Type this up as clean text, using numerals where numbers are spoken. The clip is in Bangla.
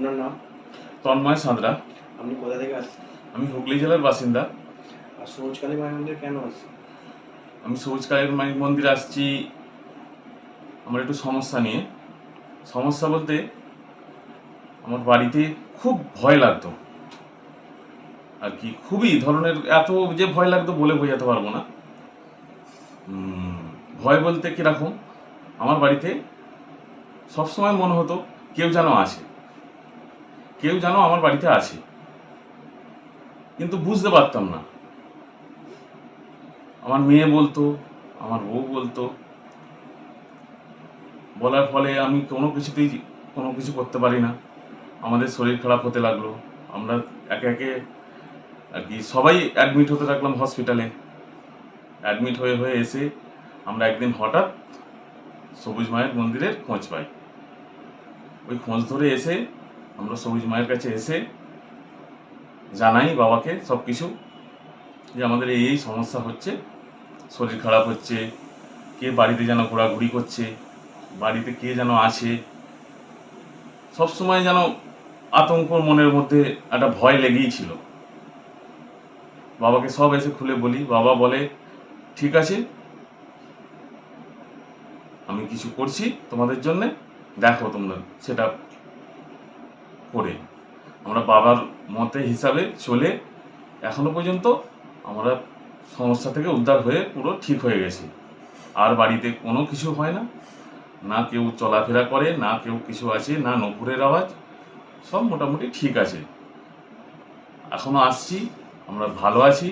আপনার নাম? তন্ময় সাঁতরা। আপনি কোথা থেকে আসছেন? আমি হুগলি জেলার বাসিন্দা। আর সবুজকালী মায়ের মন্দির কেন আসছেন? আমি সবুজকালীর মায়ের মন্দিরে আসছি আমার একটু সমস্যা নিয়ে। সমস্যা বলতে আমার বাড়িতে খুব ভয় লাগতো আর কি, খুবই ধরনের, এত যে ভয় লাগতো বলে বোঝাতে পারবো না। ভয় বলতে কিরকম, আমার বাড়িতে সবসময় মনে হতো কেউ যেন আসে, কেউ যেন আমার বাড়িতে আসে, কিন্তু বুঝতে পারতাম না। আমার মেয়ে বলতো, আমার বউ বলতো, বলার ফলে আমি কোনো কিছুতেই কোনো কিছু করতে পারি না। আমাদের শরীর খারাপ হতে লাগলো। আমরা একে একে আর কি সবাই অ্যাডমিট হতে লাগলাম হসপিটালে। অ্যাডমিট হয়ে হয়ে এসে আমরা একদিন হঠাৎ সবুজ মায়ের মন্দিরের খোঁজ পাই। ওই খোঁজ ধরে এসে আমরা সবুজ মায়ের কাছে এসে জানাই বাবাকে সব কিছু, যে আমাদের এই সমস্যা হচ্ছে, শরীর খারাপ হচ্ছে, কে বাড়িতে যেন ঘোরাঘুরি করছে, বাড়িতে কে যেন আসে, সবসময় যেন আতঙ্ক মনের মধ্যে, একটা ভয় লেগেই ছিল। বাবাকে সব এসে খুলে বলি, বাবা বলে ঠিক আছে, আমি কিছু করছি তোমাদের জন্যে, দেখো তোমরা সেটা করে। আমরা বাবার মতে হিসাবে চলে এখনো পর্যন্ত আমরা সমস্যা থেকে উদ্ধার হয়ে পুরো ঠিক হয়ে গেছি। আর বাড়িতে কোনো কিছু হয় না, না কেউ চলাফেরা করে, না কেউ কিছু আছে, না নপুরের আওয়াজ, সব মোটামুটি ঠিক আছে। এখনো আসছি, আমরা ভালো আছি।